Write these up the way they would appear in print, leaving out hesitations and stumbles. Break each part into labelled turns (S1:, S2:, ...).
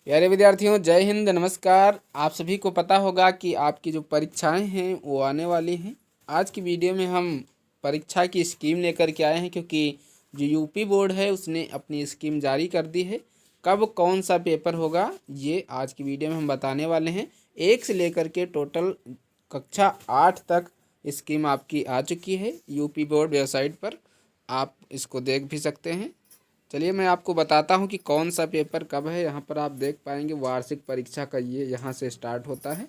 S1: प्यारे विद्यार्थियों, जय हिंद, नमस्कार। आप सभी को पता होगा कि आपकी जो परीक्षाएं हैं वो आने वाली हैं। आज की वीडियो में हम परीक्षा की स्कीम लेकर के आए हैं, क्योंकि जो यूपी बोर्ड है उसने अपनी स्कीम जारी कर दी है। कब कौन सा पेपर होगा ये आज की वीडियो में हम बताने वाले हैं। 1 से लेकर के टोटल कक्षा 8 तक स्कीम आपकी आ चुकी है यूपी बोर्ड वेबसाइट पर। आप इसको देख भी सकते हैं। चलिए मैं आपको बताता हूँ कि कौन सा पेपर कब है। यहाँ पर आप देख पाएंगे वार्षिक परीक्षा का ये यहाँ से स्टार्ट होता है।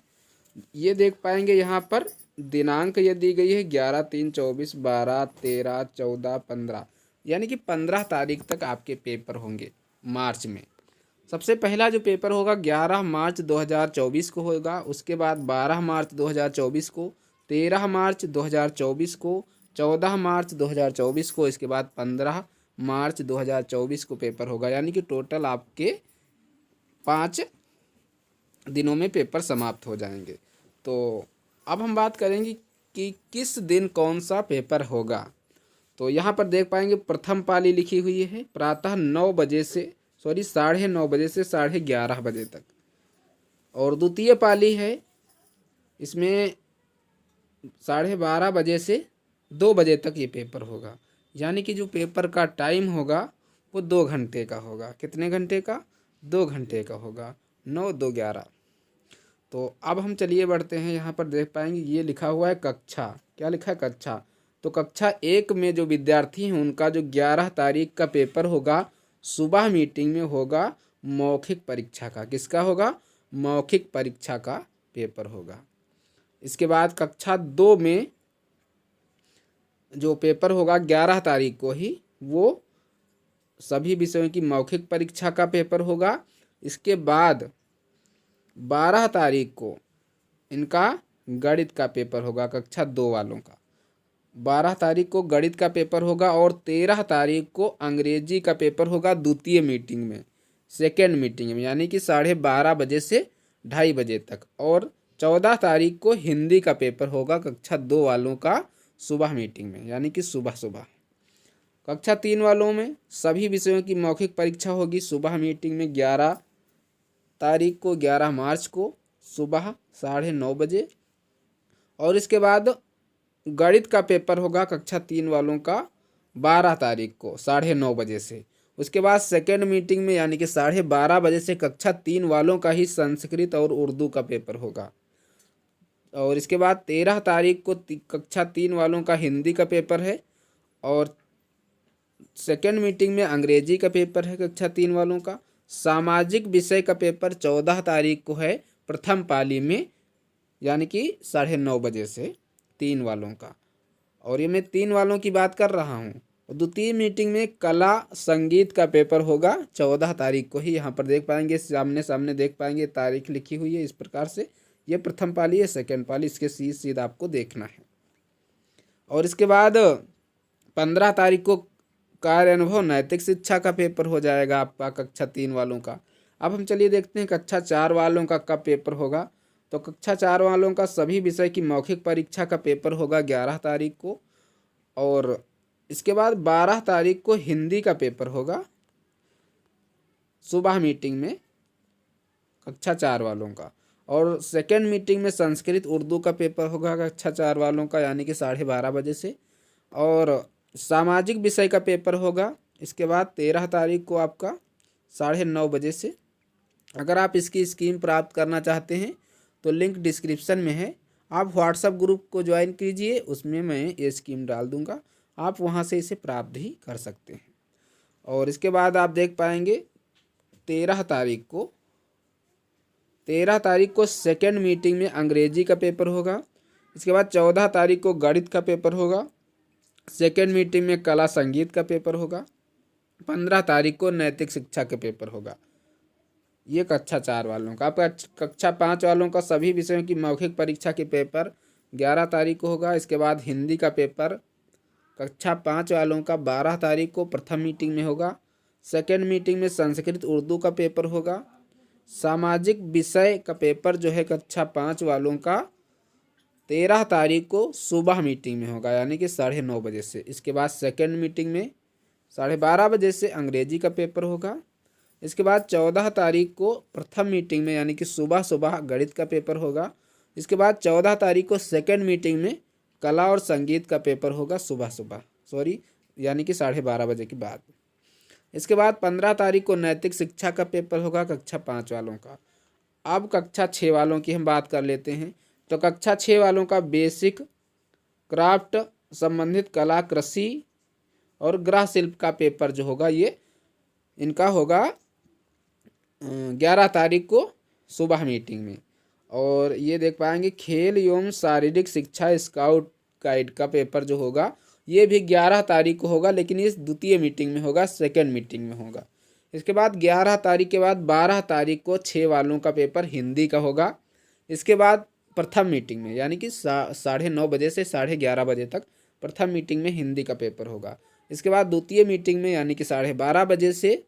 S1: ये देख पाएंगे यहाँ पर दिनांक ये दी गई है 11/3/24, 12, 13, 14, 15, यानी कि 15 तारीख तक आपके पेपर होंगे मार्च में। सबसे पहला जो पेपर होगा 11 मार्च 2024 को होगा। उसके बाद 12 मार्च 2024 को, 13 मार्च 2024 को, 14 मार्च 2024 को, इसके बाद 15 मार्च 2024 को पेपर होगा। यानी कि टोटल आपके 5 दिनों में पेपर समाप्त हो जाएंगे। तो अब हम बात करेंगे कि किस दिन कौन सा पेपर होगा। तो यहाँ पर देख पाएंगे प्रथम पाली लिखी हुई है प्रातः 9 बजे से 9:30 बजे से 11:30 बजे तक। और द्वितीय पाली है इसमें 12:30 बजे से 2 बजे तक ये पेपर होगा। यानी कि जो पेपर का टाइम होगा वो 2 घंटे का होगा। कितने घंटे का? 2 घंटे का होगा। 9, 2, 11। तो अब हम चलिए बढ़ते हैं। यहाँ पर देख पाएंगे ये लिखा हुआ है कक्षा। क्या लिखा है? कक्षा। तो कक्षा 1 में जो विद्यार्थी हैं उनका जो 11 तारीख का पेपर होगा, सुबह मीटिंग में होगा मौखिक परीक्षा का। किसका होगा? मौखिक परीक्षा का पेपर होगा। इसके बाद कक्षा 2 में जो पेपर होगा 11 तारीख को ही, वो सभी विषयों की मौखिक परीक्षा का पेपर होगा। इसके बाद 12 तारीख को इनका गणित का पेपर होगा, कक्षा 2 वालों का। 12 तारीख को गणित का पेपर होगा और 13 तारीख को अंग्रेजी का पेपर होगा द्वितीय मीटिंग में, सेकेंड मीटिंग में, यानी कि 12:30 बजे से 2:30 बजे तक। और 14 तारीख को हिंदी का पेपर होगा कक्षा 2 वालों का सुबह मीटिंग में, यानी कि सुबह सुबह। कक्षा 3 वालों में सभी विषयों की मौखिक परीक्षा होगी सुबह मीटिंग में 11 तारीख को, 11 मार्च को, सुबह 9:30 बजे। और इसके बाद गणित का पेपर होगा कक्षा 3 वालों का 12 तारीख को 9:30 बजे से। उसके बाद सेकेंड मीटिंग में यानी कि 12:30 बजे से कक्षा 3 वालों का ही संस्कृत और उर्दू का पेपर होगा। और इसके बाद 13 तारीख को कक्षा 3 वालों का हिंदी का पेपर है। और सेकेंड मीटिंग में अंग्रेजी का पेपर है कक्षा 3 वालों का। सामाजिक विषय का पेपर 14 तारीख को है प्रथम पाली में, यानी कि 9:30 बजे से 3 वालों का। और ये मैं 3 वालों की बात कर रहा हूँ। द्वितीय मीटिंग में कला संगीत का पेपर होगा 14 तारीख को ही। यहाँ पर देख पाएंगे सामने सामने देख पाएंगे तारीख लिखी हुई है इस प्रकार से। ये प्रथम पाली है, सेकेंड पाली, इसके सीधा आपको देखना है। और इसके बाद 15 तारीख को कार्य अनुभव नैतिक शिक्षा का पेपर हो जाएगा आपका कक्षा 3 वालों का। अब हम चलिए देखते हैं कक्षा 4 वालों का कब पेपर होगा। तो कक्षा 4 वालों का सभी विषय की मौखिक परीक्षा का पेपर होगा 11 तारीख को। और इसके बाद 12 तारीख को हिंदी का पेपर होगा सुबह मीटिंग में कक्षा 4 वालों का। और सेकेंड मीटिंग में संस्कृत उर्दू का पेपर होगा कक्षा 4 वालों का, यानी कि 12:30 बजे से। और सामाजिक विषय का पेपर होगा इसके बाद 13 तारीख को आपका 9:30 बजे से। अगर आप इसकी स्कीम प्राप्त करना चाहते हैं तो लिंक डिस्क्रिप्शन में है। आप व्हाट्सएप ग्रुप को ज्वाइन कीजिए, उसमें मैं ये स्कीम डाल दूंगा, आप वहां से इसे प्राप्त ही कर सकते हैं। और इसके बाद आप देख पाएंगे 13 तारीख को सेकेंड मीटिंग में अंग्रेजी का पेपर होगा। इसके बाद 14 तारीख को गणित का पेपर होगा। सेकेंड मीटिंग में कला संगीत का पेपर होगा। 15 तारीख को नैतिक शिक्षा का पेपर होगा। ये कक्षा 4 वालों का। आपका कक्षा 5 वालों का सभी विषयों की मौखिक परीक्षा के पेपर 11 तारीख को होगा। इसके बाद हिंदी का पेपर कक्षा 5 वालों का 12 तारीख को प्रथम मीटिंग में होगा। सेकेंड मीटिंग में संस्कृत उर्दू का पेपर होगा। सामाजिक विषय का पेपर जो है कक्षा 5 वालों का 13 तारीख को सुबह मीटिंग में होगा, यानी कि 9:30 बजे से। इसके बाद सेकेंड मीटिंग में 12:30 बजे से अंग्रेजी का पेपर होगा। इसके बाद 14 तारीख को प्रथम मीटिंग में यानी कि सुबह सुबह गणित का पेपर होगा। इसके बाद 14 तारीख को सेकंड मीटिंग में कला और संगीत का पेपर होगा सुबह सुबह, यानी कि 12:30 बजे के बाद। इसके बाद 15 तारीख को नैतिक शिक्षा का पेपर होगा कक्षा 5 वालों का। अब कक्षा 6 वालों की हम बात कर लेते हैं। तो कक्षा 6 वालों का बेसिक क्राफ्ट संबंधित कला, कृषि और गृह शिल्प का पेपर जो होगा ये इनका होगा 11 तारीख को सुबह मीटिंग में। और ये देख पाएंगे खेल एवं शारीरिक शिक्षा स्काउट गाइड का पेपर जो होगा ये भी 11 तारीख को होगा, लेकिन ये द्वितीय मीटिंग में होगा, सेकंड मीटिंग में होगा। इसके बाद 11 तारीख के बाद 12 तारीख को 6 वालों का पेपर हिंदी का होगा। इसके बाद प्रथम मीटिंग में यानी कि 9:30 बजे से 11:30 बजे तक प्रथम मीटिंग में हिंदी का पेपर होगा। इसके बाद द्वितीय मीटिंग में यानी कि 12:30 बजे से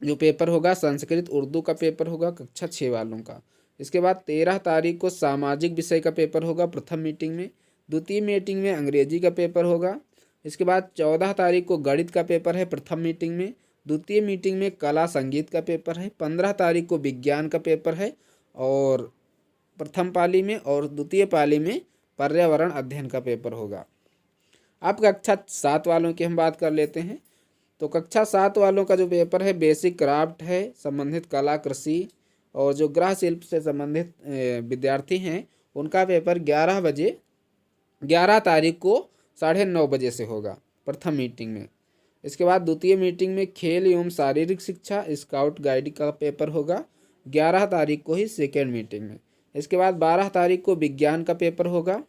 S1: जो पेपर होगा संस्कृत उर्दू का पेपर होगा कक्षा 6 वालों का। इसके बाद 13 तारीख को सामाजिक विषय का पेपर होगा प्रथम मीटिंग में। द्वितीय मीटिंग में अंग्रेजी का पेपर होगा। इसके बाद 14 तारीख को गणित का पेपर है प्रथम मीटिंग में। द्वितीय मीटिंग में कला संगीत का पेपर है। 15 तारीख को विज्ञान का पेपर है और प्रथम पाली में, और द्वितीय पाली में पर्यावरण अध्ययन का पेपर होगा। अब कक्षा 7 वालों की हम बात कर लेते हैं। तो कक्षा 7 वालों का जो पेपर है बेसिक क्राफ्ट है, संबंधित कला, कृषि और जो गृह शिल्प से संबंधित विद्यार्थी हैं उनका पेपर 11 तारीख को 9:30 बजे से होगा प्रथम मीटिंग में। इसके बाद द्वितीय मीटिंग में खेल एवं शारीरिक शिक्षा स्काउट गाइड का पेपर होगा 11 तारीख को ही सेकेंड मीटिंग में। इसके बाद 12 तारीख को विज्ञान का पेपर होगा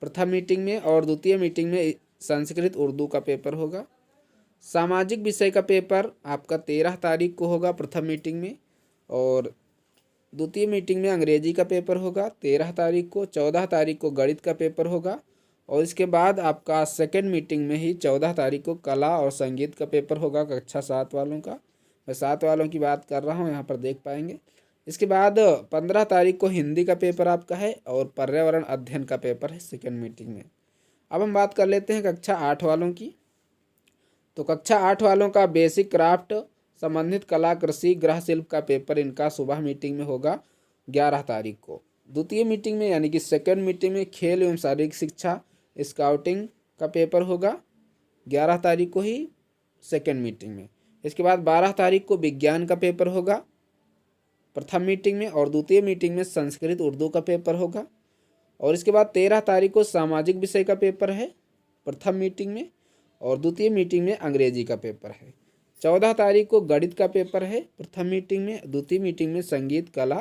S1: प्रथम मीटिंग में, और द्वितीय मीटिंग में संस्कृत उर्दू का पेपर होगा। सामाजिक विषय का पेपर आपका 13 तारीख को होगा प्रथम मीटिंग में, और द्वितीय मीटिंग में अंग्रेजी का पेपर होगा 13 तारीख को। 14 तारीख को गणित का पेपर होगा, और इसके बाद आपका सेकंड मीटिंग में ही 14 तारीख को कला और संगीत का पेपर होगा कक्षा 7 वालों का। मैं 7 वालों की बात कर रहा हूँ, यहाँ पर देख पाएंगे। इसके बाद 15 तारीख को हिंदी का पेपर आपका है और पर्यावरण अध्ययन का पेपर है सेकंड मीटिंग में। अब हम बात कर लेते हैं कक्षा 8 वालों की। तो कक्षा 8 वालों का बेसिक क्राफ्ट संबंधित कला, कृषि, गृह शिल्प का पेपर इनका सुबह मीटिंग में होगा 11 तारीख को। द्वितीय मीटिंग में यानी कि सेकंड मीटिंग में खेल एवं शारीरिक शिक्षा स्काउटिंग का पेपर होगा 11 तारीख को ही सेकंड मीटिंग में। इसके बाद 12 तारीख को विज्ञान का पेपर होगा प्रथम मीटिंग में, और द्वितीय मीटिंग में संस्कृत उर्दू का पेपर होगा। और इसके बाद 13 तारीख को सामाजिक विषय का पेपर है प्रथम मीटिंग में, और द्वितीय मीटिंग में अंग्रेजी का पेपर है। 14 तारीख को गणित का पेपर है प्रथम मीटिंग में, द्वितीय मीटिंग में संगीत कला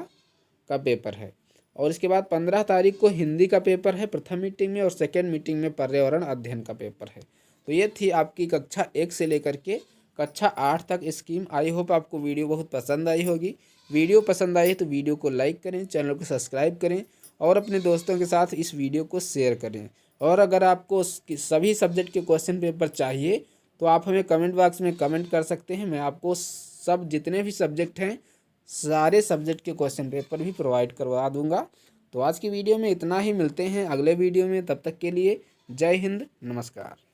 S1: का पेपर है। और इसके बाद 15 तारीख को हिंदी का पेपर है प्रथम मीटिंग में, और सेकेंड मीटिंग में पर्यावरण अध्ययन का पेपर है। तो ये थी आपकी कक्षा 1 से लेकर के कक्षा 8 तक स्कीम। आई होप आपको वीडियो बहुत पसंद आई होगी। वीडियो पसंद आई तो वीडियो को लाइक करें, चैनल को सब्सक्राइब करें और अपने दोस्तों के साथ इस वीडियो को शेयर करें। और अगर आपको सभी सब्जेक्ट के क्वेश्चन पेपर चाहिए तो आप हमें कमेंट बॉक्स में कमेंट कर सकते हैं। मैं आपको सब जितने भी सब्जेक्ट हैं सारे सब्जेक्ट के क्वेश्चन पेपर भी प्रोवाइड करवा दूंगा। तो आज की वीडियो में इतना ही, मिलते हैं अगले वीडियो में। तब तक के लिए जय हिंद, नमस्कार।